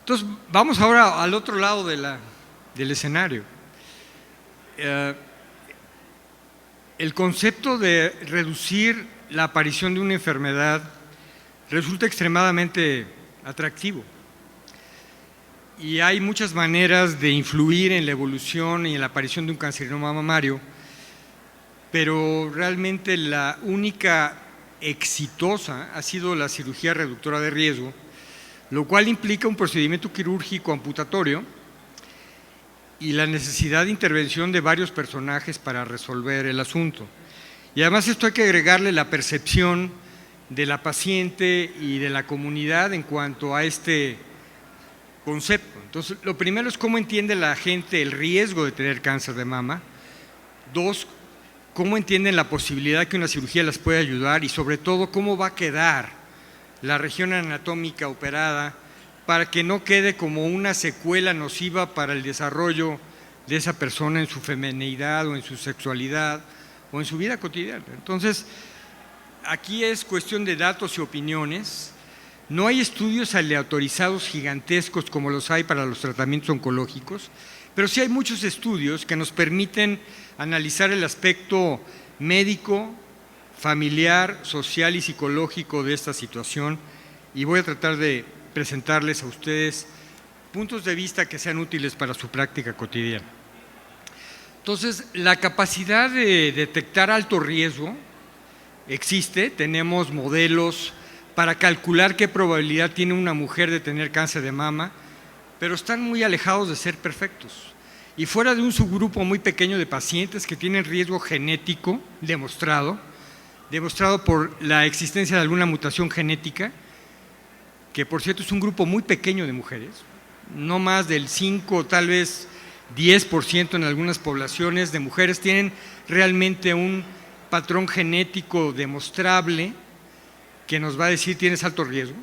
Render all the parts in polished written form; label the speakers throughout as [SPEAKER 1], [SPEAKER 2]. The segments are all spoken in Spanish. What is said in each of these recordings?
[SPEAKER 1] Entonces, vamos ahora al otro lado del escenario. El concepto de reducir la aparición de una enfermedad resulta extremadamente atractivo. Y hay muchas maneras de influir en la evolución y en la aparición de un carcinoma mamario, pero realmente la única exitosa ha sido la cirugía reductora de riesgo, lo cual implica un procedimiento quirúrgico amputatorio y la necesidad de intervención de varios personajes para resolver el asunto. Y además esto hay que agregarle la percepción de la paciente y de la comunidad en cuanto a este concepto. Entonces, lo primero es cómo entiende la gente el riesgo de tener cáncer de mama. Dos, cómo entienden la posibilidad que una cirugía les puede ayudar y sobre todo cómo va a quedar la región anatómica operada para que no quede como una secuela nociva para el desarrollo de esa persona en su femineidad o en su sexualidad o en su vida cotidiana. Entonces, aquí es cuestión de datos y opiniones. No hay estudios aleatorizados gigantescos como los hay para los tratamientos oncológicos, pero sí hay muchos estudios que nos permiten analizar el aspecto médico, familiar, social y psicológico de esta situación, y voy a tratar de presentarles a ustedes puntos de vista que sean útiles para su práctica cotidiana. Entonces, la capacidad de detectar alto riesgo existe, tenemos modelos para calcular qué probabilidad tiene una mujer de tener cáncer de mama, pero están muy alejados de ser perfectos. Y fuera de un subgrupo muy pequeño de pacientes que tienen riesgo genético demostrado por la existencia de alguna mutación genética, que por cierto es un grupo muy pequeño de mujeres, no más del 5, tal vez 10% en algunas poblaciones de mujeres tienen realmente un patrón genético demostrable que nos va a decir tienes alto riesgo.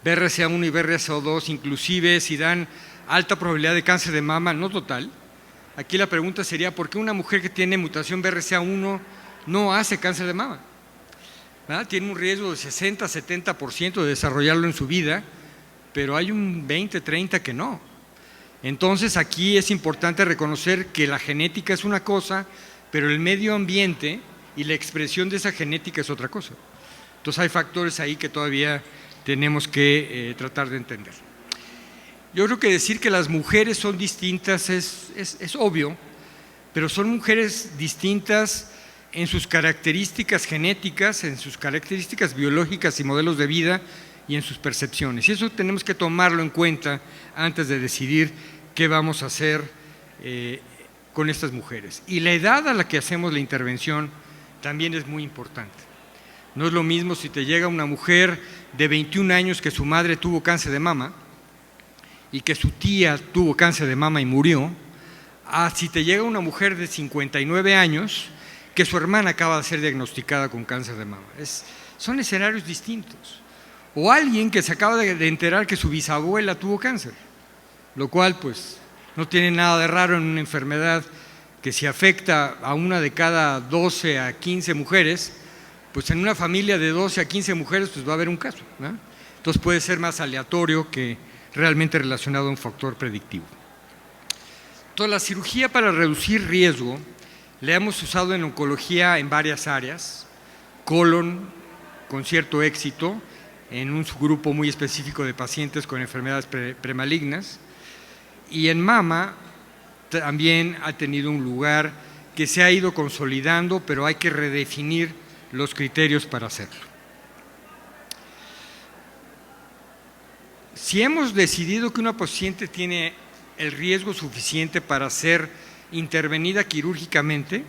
[SPEAKER 1] BRCA1 y BRCA2 inclusive si dan alta probabilidad de cáncer de mama, no total. Aquí la pregunta sería ¿por qué una mujer que tiene mutación BRCA1 no hace cáncer de mama? ¿Verdad? Tiene un riesgo de 60-70% de desarrollarlo en su vida, pero hay un 20-30% que no. Entonces aquí es importante reconocer que la genética es una cosa, pero el medio ambiente y la expresión de esa genética es otra cosa. Entonces hay factores ahí que todavía tenemos que tratar de entender. Yo creo que decir que las mujeres son distintas es obvio, pero son mujeres distintas en sus características genéticas, en sus características biológicas y modelos de vida y en sus percepciones. Y eso tenemos que tomarlo en cuenta antes de decidir qué vamos a hacer con estas mujeres. Y la edad a la que hacemos la intervención también es muy importante. No es lo mismo si te llega una mujer de 21 años que su madre tuvo cáncer de mama y que su tía tuvo cáncer de mama y murió, a si te llega una mujer de 59 años que su hermana acaba de ser diagnosticada con cáncer de mama. Son escenarios distintos. O alguien que se acaba de enterar que su bisabuela tuvo cáncer, lo cual pues no tiene nada de raro en una enfermedad que si afecta a una de cada 12 a 15 mujeres, pues en una familia de 12 a 15 mujeres pues va a haber un caso, ¿no? Entonces puede ser más aleatorio que realmente relacionado a un factor predictivo. Entonces la cirugía para reducir riesgo la hemos usado en oncología en varias áreas, colon con cierto éxito, en un subgrupo muy específico de pacientes con enfermedades premalignas, y en mama también ha tenido un lugar que se ha ido consolidando, pero hay que redefinir los criterios para hacerlo. Si hemos decidido que una paciente tiene el riesgo suficiente para ser intervenida quirúrgicamente,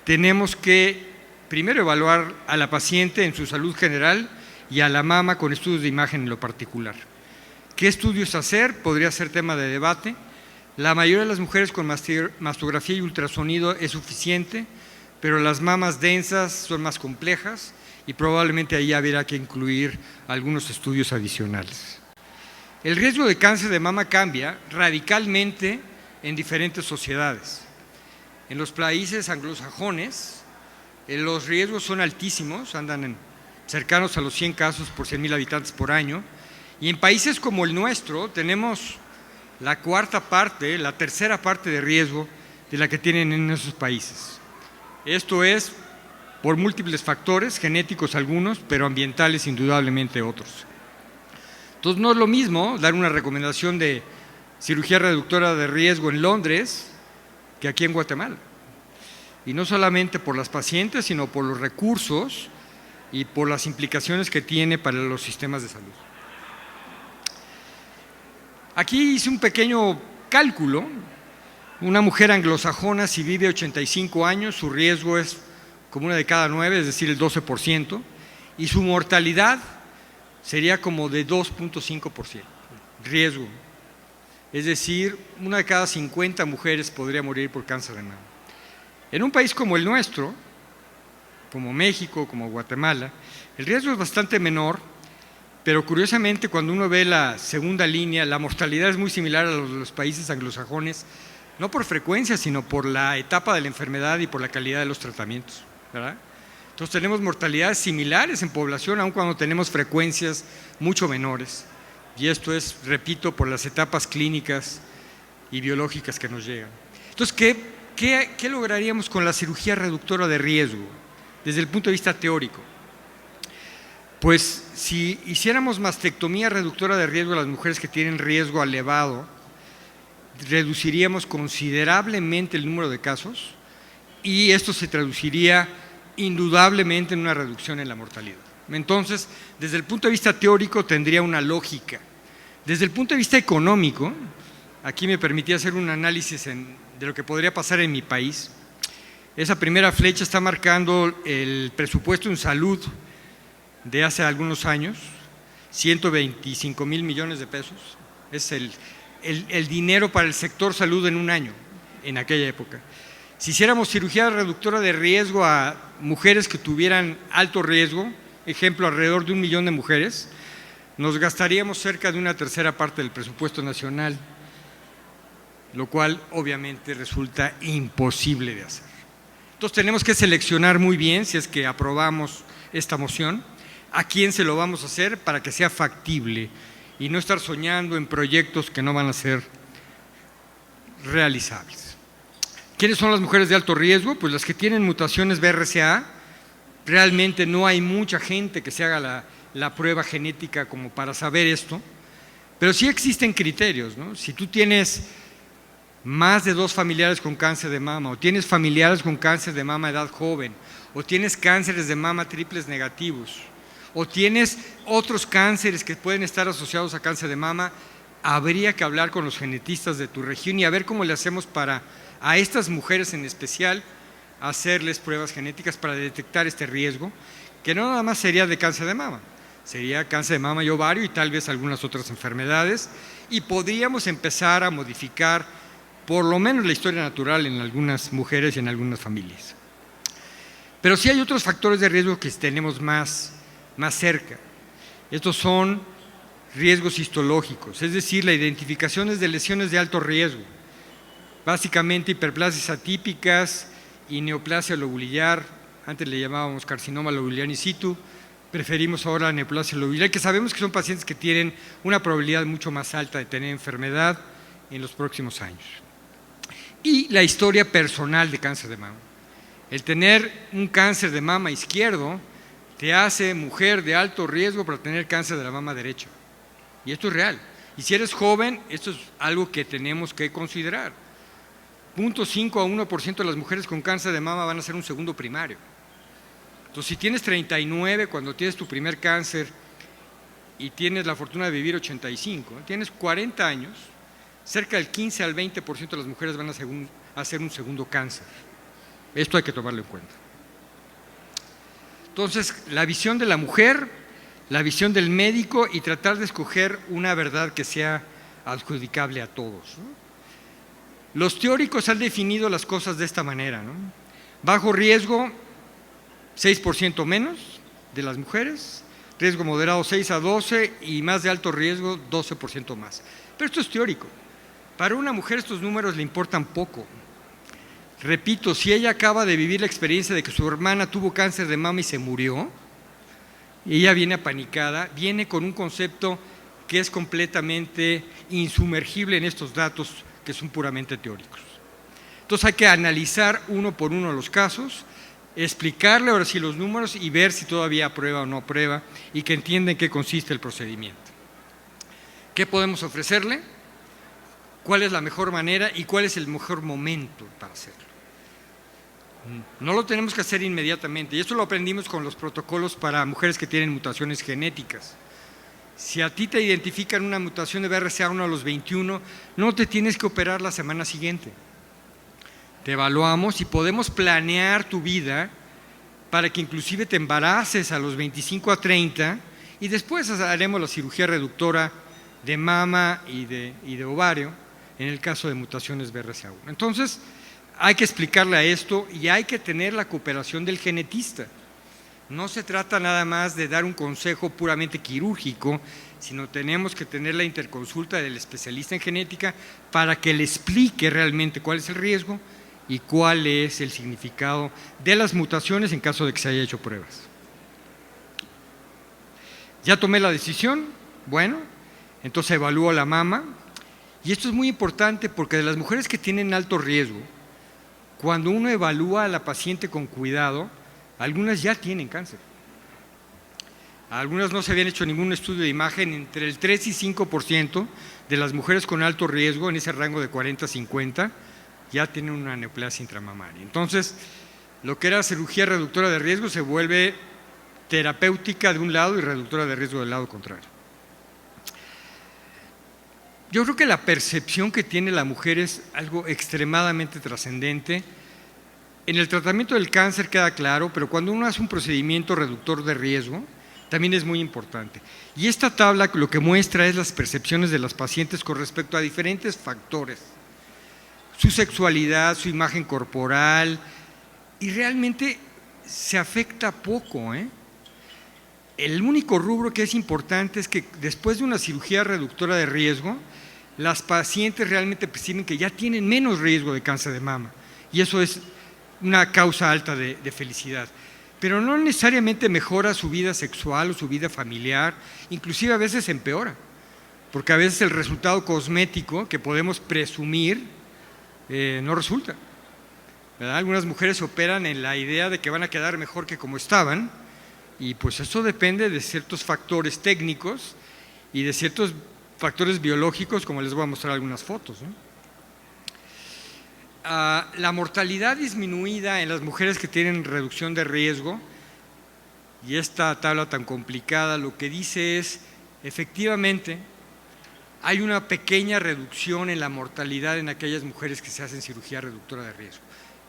[SPEAKER 1] tenemos que primero evaluar a la paciente en su salud general y a la mama con estudios de imagen en lo particular. ¿Qué estudios hacer? Podría ser tema de debate. La mayoría de las mujeres con mastografía y ultrasonido es suficiente, pero las mamas densas son más complejas y probablemente ahí habrá que incluir algunos estudios adicionales. El riesgo de cáncer de mama cambia radicalmente en diferentes sociedades. En los países anglosajones, los riesgos son altísimos, andan cercanos a los 100 casos por 100,000 habitantes por año, Y en países como el nuestro tenemos la cuarta parte, la tercera parte de riesgo de la que tienen en esos países. Esto es por múltiples factores, genéticos algunos, pero ambientales indudablemente otros. Entonces no es lo mismo dar una recomendación de cirugía reductora de riesgo en Londres que aquí en Guatemala. Y no solamente por las pacientes, sino por los recursos y por las implicaciones que tiene para los sistemas de salud. Aquí hice un pequeño cálculo. Una mujer anglosajona, si vive 85 años, su riesgo es como una de cada 9, es decir, el 12%, y su mortalidad sería como de 2.5%, riesgo. Es decir, una de cada 50 mujeres podría morir por cáncer de mama. En un país como el nuestro, como México, como Guatemala, el riesgo es bastante menor, pero curiosamente cuando uno ve la segunda línea, la mortalidad es muy similar a los países anglosajones, no por frecuencia, sino por la etapa de la enfermedad y por la calidad de los tratamientos, ¿verdad? Entonces tenemos mortalidades similares en población, aun cuando tenemos frecuencias mucho menores. Y esto es, repito, por las etapas clínicas y biológicas que nos llegan. Entonces, ¿qué lograríamos con la cirugía reductora de riesgo desde el punto de vista teórico? Pues si hiciéramos mastectomía reductora de riesgo a las mujeres que tienen riesgo elevado, reduciríamos considerablemente el número de casos y esto se traduciría indudablemente en una reducción en la mortalidad. Entonces, desde el punto de vista teórico tendría una lógica. Desde el punto de vista económico, aquí me permití hacer un análisis de lo que podría pasar en mi país. Esa primera flecha está marcando el presupuesto en salud de hace algunos años, 125,000 millones de pesos. Es el dinero para el sector salud en un año, en aquella época. Si hiciéramos cirugía reductora de riesgo a mujeres que tuvieran alto riesgo, ejemplo, alrededor de 1 millón de mujeres, nos gastaríamos cerca de una tercera parte del presupuesto nacional, lo cual obviamente resulta imposible de hacer. Entonces tenemos que seleccionar muy bien, si es que aprobamos esta moción, a quién se lo vamos a hacer para que sea factible y no estar soñando en proyectos que no van a ser realizables. ¿Quiénes son las mujeres de alto riesgo? Pues las que tienen mutaciones BRCA. Realmente no hay mucha gente que se haga la prueba genética como para saber esto, pero sí existen criterios, ¿no? Si tú tienes más de 2 familiares con cáncer de mama, o tienes familiares con cáncer de mama a edad joven, o tienes cánceres de mama triples negativos, o tienes otros cánceres que pueden estar asociados a cáncer de mama, habría que hablar con los genetistas de tu región y a ver cómo le hacemos para, a estas mujeres en especial, hacerles pruebas genéticas para detectar este riesgo, que no nada más sería de cáncer de mama, sería cáncer de mama y ovario y tal vez algunas otras enfermedades, y podríamos empezar a modificar por lo menos la historia natural en algunas mujeres y en algunas familias. Pero sí hay otros factores de riesgo que tenemos más cerca. Estos son riesgos histológicos, es decir, la identificación de lesiones de alto riesgo, básicamente hiperplasias atípicas y neoplasia lobulillar. Antes le llamábamos carcinoma lobulillar in situ, preferimos ahora la neoplasia lobulillar, que sabemos que son pacientes que tienen una probabilidad mucho más alta de tener enfermedad en los próximos años. Y la historia personal de cáncer de mama. El tener un cáncer de mama izquierdo te hace mujer de alto riesgo para tener cáncer de la mama derecha. Y esto es real. Y si eres joven, esto es algo que tenemos que considerar. 0.5 a 1% de las mujeres con cáncer de mama van a ser un segundo primario. Entonces, si tienes 39 cuando tienes tu primer cáncer y tienes la fortuna de vivir 85, tienes 40 años, cerca del 15 al 20% de las mujeres van a hacer un segundo cáncer. Esto hay que tomarlo en cuenta. Entonces, la visión de la mujer, la visión del médico y tratar de escoger una verdad que sea adjudicable a todos, ¿no? Los teóricos han definido las cosas de esta manera, ¿no? Bajo riesgo, 6% menos de las mujeres, riesgo moderado 6 a 12 y más de alto riesgo 12% más. Pero esto es teórico. Para una mujer estos números le importan poco. Repito, si ella acaba de vivir la experiencia de que su hermana tuvo cáncer de mama y se murió, ella viene apanicada, viene con un concepto que es completamente insumergible en estos datos que son puramente teóricos. Entonces hay que analizar uno por uno los casos, explicarle ahora sí los números y ver si todavía aprueba o no aprueba y que entienda en qué consiste el procedimiento. ¿Qué podemos ofrecerle? ¿Cuál es la mejor manera y cuál es el mejor momento para hacerlo? No lo tenemos que hacer inmediatamente, y esto lo aprendimos con los protocolos para mujeres que tienen mutaciones genéticas. Si a ti te identifican una mutación de BRCA1 a los 21, no te tienes que operar la semana siguiente. Te evaluamos y podemos planear tu vida para que inclusive te embaraces a los 25 a 30 y después haremos la cirugía reductora de mama y de ovario en el caso de mutaciones BRCA1. Entonces, hay que explicarle a esto y hay que tener la cooperación del genetista. No se trata nada más de dar un consejo puramente quirúrgico, sino tenemos que tener la interconsulta del especialista en genética para que le explique realmente cuál es el riesgo y cuál es el significado de las mutaciones en caso de que se haya hecho pruebas. Ya tomé la decisión, bueno, entonces evalúo la mama, y esto es muy importante porque de las mujeres que tienen alto riesgo, cuando uno evalúa a la paciente con cuidado, algunas ya tienen cáncer. Algunas no se habían hecho ningún estudio de imagen, entre el 3 y 5% de las mujeres con alto riesgo, en ese rango de 40 a 50, ya tienen una neoplasia intramamaria. Entonces, lo que era cirugía reductora de riesgo se vuelve terapéutica de un lado y reductora de riesgo del lado contrario. Yo creo que la percepción que tiene la mujer es algo extremadamente trascendente. En el tratamiento del cáncer queda claro, pero cuando uno hace un procedimiento reductor de riesgo, también es muy importante. Y esta tabla lo que muestra es las percepciones de las pacientes con respecto a diferentes factores. Su sexualidad, su imagen corporal, y realmente se afecta poco, El único rubro que es importante es que después de una cirugía reductora de riesgo, las pacientes realmente perciben que ya tienen menos riesgo de cáncer de mama, y eso es una causa alta de felicidad. Pero no necesariamente mejora su vida sexual o su vida familiar, inclusive a veces empeora, porque a veces el resultado cosmético que podemos presumir no resulta, ¿verdad? Algunas mujeres se operan en la idea de que van a quedar mejor que como estaban, y pues eso depende de ciertos factores técnicos y de ciertos factores biológicos, como les voy a mostrar algunas fotos, la mortalidad disminuida en las mujeres que tienen reducción de riesgo, y esta tabla tan complicada lo que dice es, efectivamente, hay una pequeña reducción en la mortalidad en aquellas mujeres que se hacen cirugía reductora de riesgo.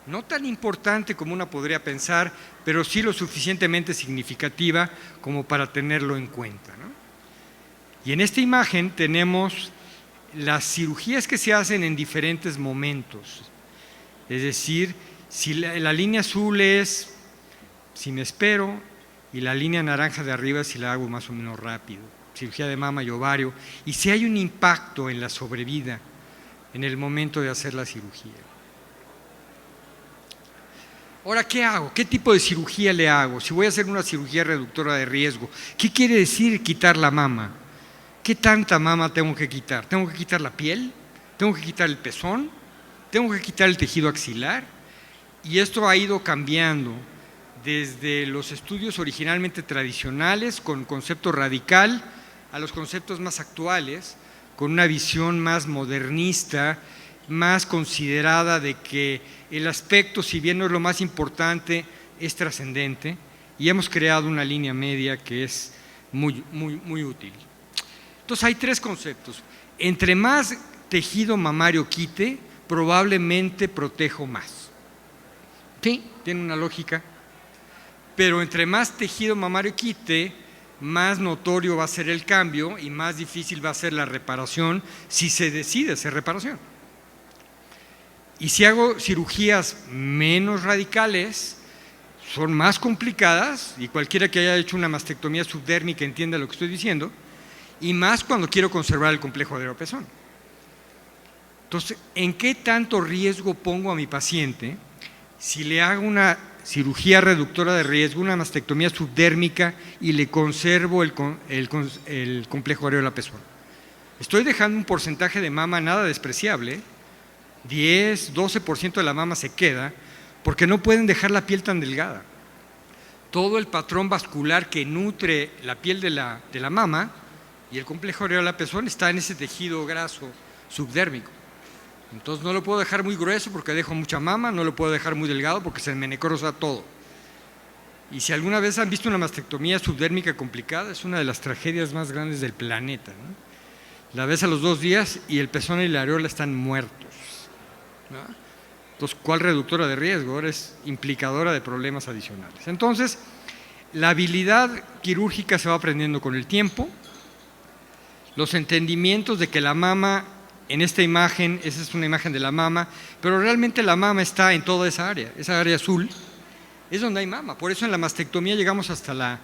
[SPEAKER 1] No tan importante como una podría pensar, pero sí lo suficientemente significativa como para tenerlo en cuenta, ¿no? Y en esta imagen tenemos las cirugías que se hacen en diferentes momentos. Es decir, si la línea azul es si me espero y la línea naranja de arriba si la hago más o menos rápido, cirugía de mama y ovario, y si hay un impacto en la sobrevida en el momento de hacer la cirugía. Ahora, ¿qué hago? ¿Qué tipo de cirugía le hago? Si voy a hacer una cirugía reductora de riesgo, ¿qué quiere decir quitar la mama? ¿Qué tanta mama tengo que quitar? ¿Tengo que quitar la piel? ¿Tengo que quitar el pezón? ¿Tengo que quitar el tejido axilar? Y esto ha ido cambiando desde los estudios originalmente tradicionales con concepto radical a los conceptos más actuales, con una visión más modernista, más considerada de que el aspecto, si bien no es lo más importante, es trascendente, y hemos creado una línea media que es muy útil. Entonces hay tres conceptos. Entre más tejido mamario quite, probablemente protejo más. Sí, tiene una lógica. Pero entre más tejido mamario quite, más notorio va a ser el cambio y más difícil va a ser la reparación si se decide hacer reparación. Y si hago cirugías menos radicales, son más complicadas, y cualquiera que haya hecho una mastectomía subdérmica entiende lo que estoy diciendo, y más cuando quiero conservar el complejo adrenopezón. Entonces, ¿en qué tanto riesgo pongo a mi paciente si le hago una cirugía reductora de riesgo, una mastectomía subdérmica y le conservo el complejo areola-pezón. Estoy dejando un porcentaje de mama nada despreciable, 10, 12% de la mama se queda, porque no pueden dejar la piel tan delgada. Todo el patrón vascular que nutre la piel de la mama y el complejo areola-pezón está en ese tejido graso subdérmico. Entonces no lo puedo dejar muy grueso porque dejo mucha mama, no lo puedo dejar muy delgado porque se me necrosa todo. Y si alguna vez han visto una mastectomía subdérmica complicada, es una de las tragedias más grandes del planeta, ¿no? La ves a los 2 días y el pezón y la areola están muertos, ¿no? Entonces, ¿cuál reductora de riesgo? Ahora es implicadora de problemas adicionales. Entonces, la habilidad quirúrgica se va aprendiendo con el tiempo, los entendimientos de que la mama, en esta imagen, esa es una imagen de la mama, pero realmente la mama está en toda esa área azul, es donde hay mama. Por eso en la mastectomía llegamos hasta la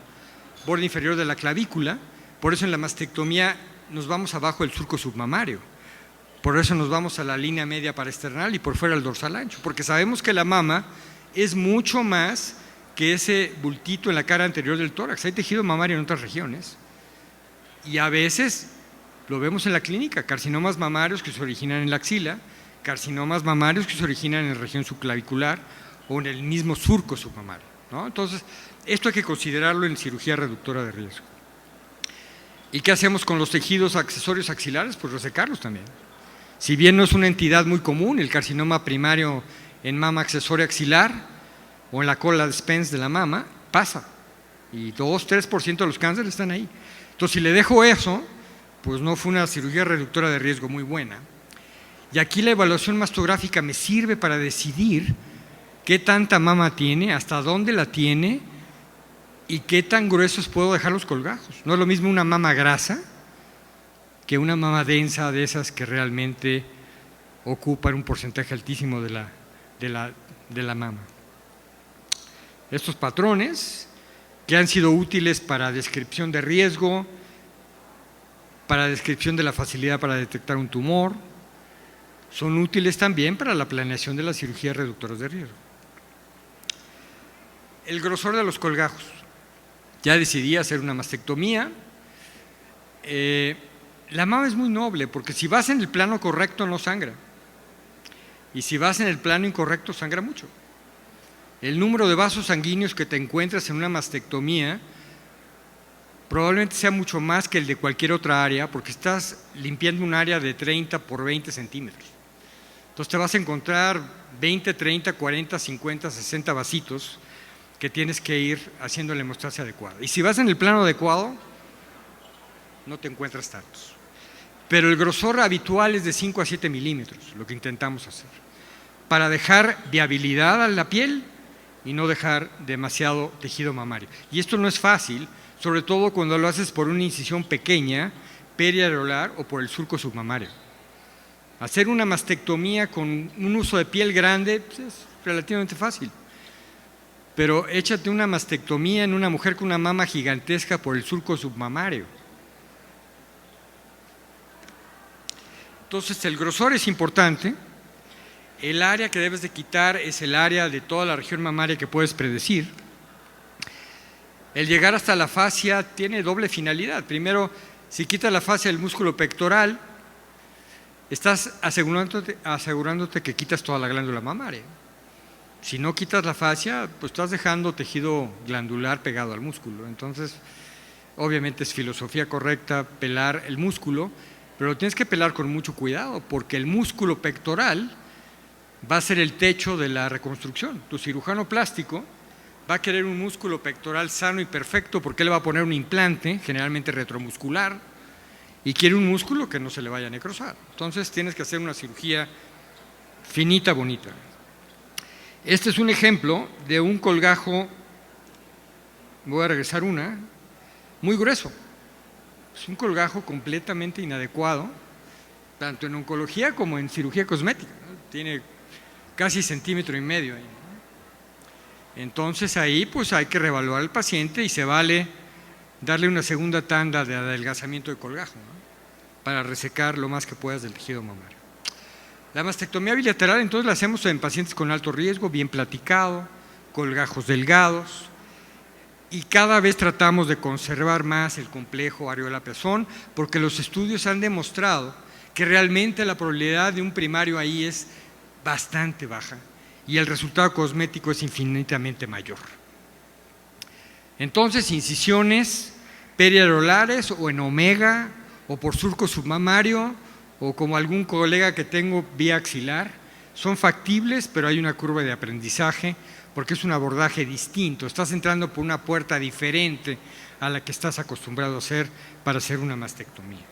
[SPEAKER 1] borde inferior de la clavícula, por eso en la mastectomía nos vamos abajo del surco submamario, por eso nos vamos a la línea media paraesternal y por fuera al dorsal ancho, porque sabemos que la mama es mucho más que ese bultito en la cara anterior del tórax. Hay tejido mamario en otras regiones y a veces lo vemos en la clínica, carcinomas mamarios que se originan en la axila, carcinomas mamarios que se originan en la región subclavicular o en el mismo surco submamario, ¿no? Entonces, esto hay que considerarlo en cirugía reductora de riesgo. ¿Y qué hacemos con los tejidos accesorios axilares? Pues resecarlos también. Si bien no es una entidad muy común, el carcinoma primario en mama accesoria axilar o en la cola de Spence de la mama, pasa. Y 2-3% de los cánceres están ahí. Entonces, si le dejo eso, pues no fue una cirugía reductora de riesgo muy buena. Y aquí la evaluación mastográfica me sirve para decidir qué tanta mama tiene, hasta dónde la tiene y qué tan gruesos puedo dejar los colgajos. No es lo mismo una mama grasa que una mama densa de esas que realmente ocupan un porcentaje altísimo de la mama. Estos patrones que han sido útiles para descripción de riesgo, para descripción de la facilidad para detectar un tumor, son útiles también para la planeación de las cirugías reductoras de riesgo. El grosor de los colgajos. Ya decidí hacer una mastectomía. La mama es muy noble porque si vas en el plano correcto no sangra y si vas en el plano incorrecto sangra mucho. El número de vasos sanguíneos que te encuentras en una mastectomía probablemente sea mucho más que el de cualquier otra área porque estás limpiando un área de 30 por 20 centímetros. Entonces te vas a encontrar 20, 30, 40, 50, 60 vasitos que tienes que ir haciendo la hemostasia adecuada. Y si vas en el plano adecuado, no te encuentras tantos. Pero el grosor habitual es de 5 a 7 milímetros, lo que intentamos hacer, para dejar viabilidad a la piel y no dejar demasiado tejido mamario. Y esto no es fácil, sobre todo cuando lo haces por una incisión pequeña, periareolar o por el surco submamario. Hacer una mastectomía con un uso de piel grande pues es relativamente fácil, pero échate una mastectomía en una mujer con una mama gigantesca por el surco submamario. Entonces el grosor es importante, el área que debes de quitar es el área de toda la región mamaria que puedes predecir. El llegar hasta la fascia tiene doble finalidad. Primero, si quitas la fascia del músculo pectoral, estás asegurándote que quitas toda la glándula mamaria. Si no quitas la fascia, pues estás dejando tejido glandular pegado al músculo. Entonces, obviamente es filosofía correcta pelar el músculo, pero lo tienes que pelar con mucho cuidado, porque el músculo pectoral va a ser el techo de la reconstrucción. Tu cirujano plástico va a querer un músculo pectoral sano y perfecto porque él va a poner un implante, generalmente retromuscular, y quiere un músculo que no se le vaya a necrosar. Entonces tienes que hacer una cirugía finita, bonita. Este es un ejemplo de un colgajo, voy a regresar muy grueso. Es un colgajo completamente inadecuado, tanto en oncología como en cirugía cosmética, ¿no? Tiene casi 1,5 centímetros ahí. Entonces ahí pues hay que reevaluar al paciente y se vale darle una segunda tanda de adelgazamiento de colgajo, ¿no? Para resecar lo más que puedas del tejido mamario. La mastectomía bilateral entonces la hacemos en pacientes con alto riesgo, bien platicado, colgajos delgados, y cada vez tratamos de conservar más el complejo areola-pezón, porque los estudios han demostrado que realmente la probabilidad de un primario ahí es bastante baja y el resultado cosmético es infinitamente mayor. Entonces, incisiones periareolares o en omega o por surco submamario o como algún colega que tengo vía axilar son factibles, pero hay una curva de aprendizaje porque es un abordaje distinto, estás entrando por una puerta diferente a la que estás acostumbrado a hacer para hacer una mastectomía.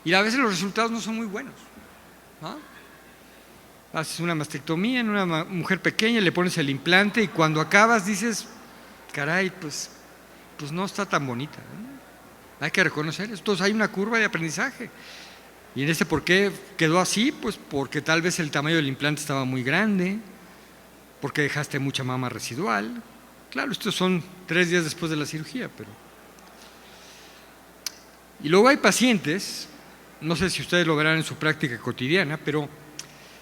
[SPEAKER 1] Y a veces los resultados no son muy buenos, ¿no? Haces una mastectomía en una mujer pequeña, le pones el implante y cuando acabas dices, caray, pues no está tan bonita, ¿no? Hay que reconocer esto. Entonces hay una curva de aprendizaje. Y en ¿por qué quedó así? Pues porque tal vez el tamaño del implante estaba muy grande, porque dejaste mucha mama residual. Claro, estos son 3 días después de la cirugía, pero… Y luego hay pacientes, no sé si ustedes lo verán en su práctica cotidiana, pero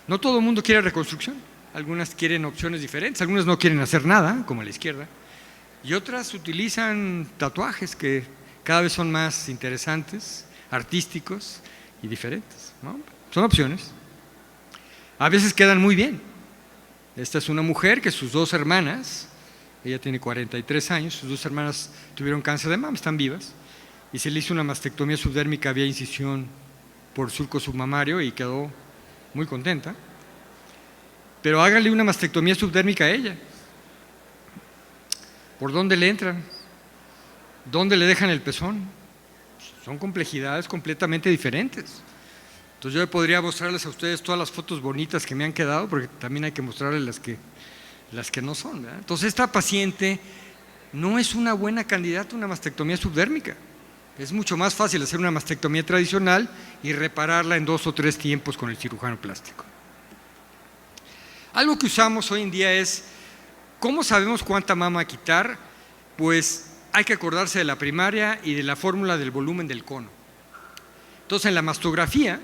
[SPEAKER 1] no todo el mundo quiere reconstrucción. Algunas quieren opciones diferentes, algunas no quieren hacer nada, como a la izquierda, y otras utilizan tatuajes que cada vez son más interesantes, artísticos y diferentes, ¿no? Son opciones. A veces quedan muy bien. Esta es una mujer que sus 2 hermanas, ella tiene 43 años, sus 2 hermanas tuvieron cáncer de mama, están vivas, y se le hizo una mastectomía subdérmica vía incisión por surco submamario y quedó muy contenta. Pero háganle una mastectomía subdérmica a ella. ¿Por dónde le entran? ¿Dónde le dejan el pezón? Son complejidades completamente diferentes. Entonces yo podría mostrarles a ustedes todas las fotos bonitas que me han quedado, porque también hay que mostrarles las que no son, ¿verdad? Entonces esta paciente no es una buena candidata a una mastectomía subdérmica. Es mucho más fácil hacer una mastectomía tradicional y repararla en 2 o 3 tiempos con el cirujano plástico. Algo que usamos hoy en día es, ¿cómo sabemos cuánta mama quitar? Pues hay que acordarse de la primaria y de la fórmula del volumen del cono. Entonces en la mastografía,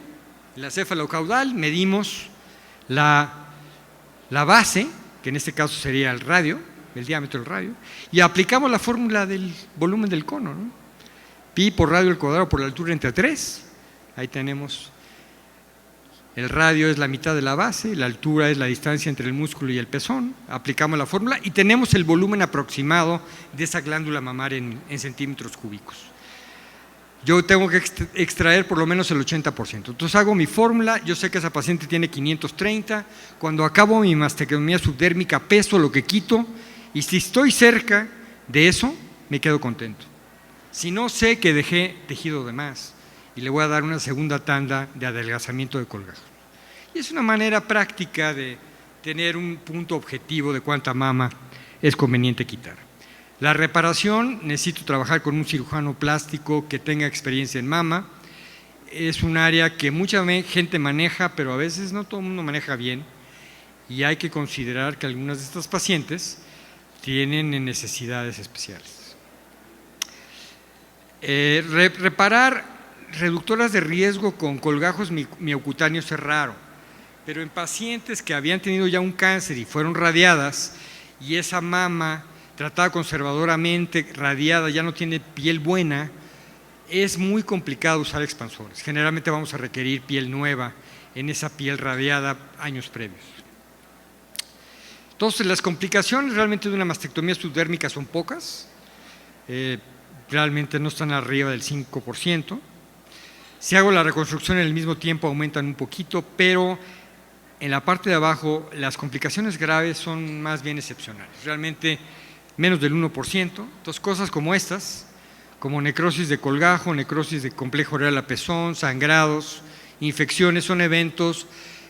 [SPEAKER 1] en la cefalocaudal, medimos la base, que en este caso sería el radio, el diámetro del radio, y aplicamos la fórmula del volumen del cono, ¿no? Pi por radio al cuadrado por la altura entre 3, ahí tenemos, el radio es la mitad de la base, la altura es la distancia entre el músculo y el pezón, aplicamos la fórmula y tenemos el volumen aproximado de esa glándula mamaria en centímetros cúbicos. Yo tengo que extraer por lo menos el 80%. Entonces hago mi fórmula, yo sé que esa paciente tiene 530, cuando acabo mi mastectomía subdérmica peso lo que quito y si estoy cerca de eso, me quedo contento. Si no, sé que dejé tejido de más y le voy a dar una segunda tanda de adelgazamiento de colgajo. Y es una manera práctica de tener un punto objetivo de cuánta mama es conveniente quitar. La reparación, necesito trabajar con un cirujano plástico que tenga experiencia en mama. Es un área que mucha gente maneja, pero a veces no todo el mundo maneja bien y hay que considerar que algunas de estas pacientes tienen necesidades especiales. Reparar reductoras de riesgo con colgajos miocutáneos es raro, pero en pacientes que habían tenido ya un cáncer y fueron radiadas y esa mama tratada conservadoramente, radiada, ya no tiene piel buena, es muy complicado usar expansores. Generalmente vamos a requerir piel nueva en esa piel radiada años previos. Entonces, las complicaciones realmente de una mastectomía subdérmica son pocas, realmente no están arriba del 5%. Si hago la reconstrucción en el mismo tiempo aumentan un poquito, pero en la parte de abajo las complicaciones graves son más bien excepcionales, realmente menos del 1%. Entonces cosas como estas, como necrosis de colgajo, necrosis de complejo areola-pezón, sangrados, infecciones, son eventos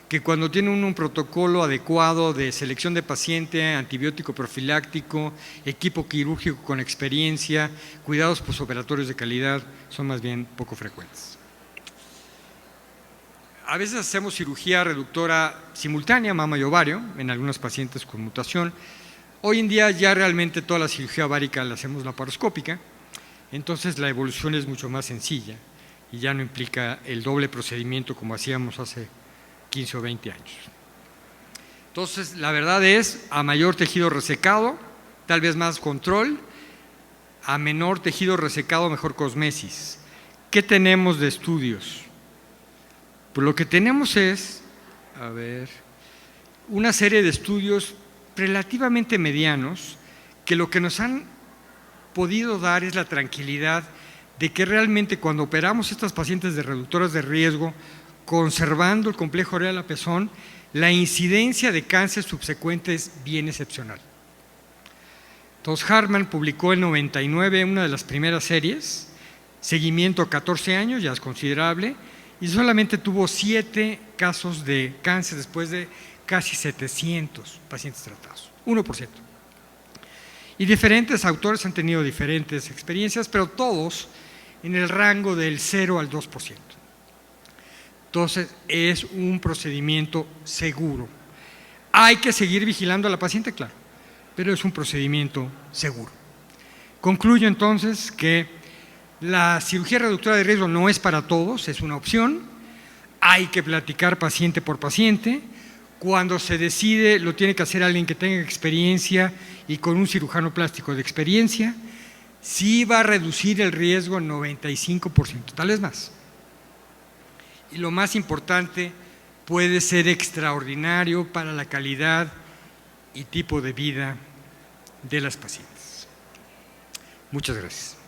[SPEAKER 1] que cuando tiene un protocolo adecuado de selección de paciente, antibiótico profiláctico, equipo quirúrgico con experiencia, cuidados posoperatorios de calidad, son más bien poco frecuentes. A veces hacemos cirugía reductora simultánea, mama y ovario, en algunos pacientes con mutación. Hoy en día ya realmente toda la cirugía ovárica la hacemos laparoscópica, entonces la evolución es mucho más sencilla y ya no implica el doble procedimiento como hacíamos hace 15 o 20 años. Entonces, la verdad es, a mayor tejido resecado, tal vez más control, a menor tejido resecado, mejor cosmesis. ¿Qué tenemos de estudios? Pues lo que tenemos es, una serie de estudios relativamente medianos que lo que nos han podido dar es la tranquilidad de que realmente cuando operamos estas pacientes de reductoras de riesgo, conservando el complejo oreal a pezón, la incidencia de cáncer subsecuente es bien excepcional. Entonces, Hartman publicó en 99 una de las primeras series, seguimiento a 14 años, ya es considerable, y solamente tuvo 7 casos de cáncer después de casi 700 pacientes tratados, 1%. Y diferentes autores han tenido diferentes experiencias, pero todos en el rango del 0 al 2%. Entonces, es un procedimiento seguro. Hay que seguir vigilando a la paciente, claro, pero es un procedimiento seguro. Concluyo entonces que la cirugía reductora de riesgo no es para todos, es una opción. Hay que platicar paciente por paciente. Cuando se decide, lo tiene que hacer alguien que tenga experiencia y con un cirujano plástico de experiencia. Sí va a reducir el riesgo en 95%, tal vez más. Y lo más importante, puede ser extraordinario para la calidad y tipo de vida de las pacientes. Muchas gracias.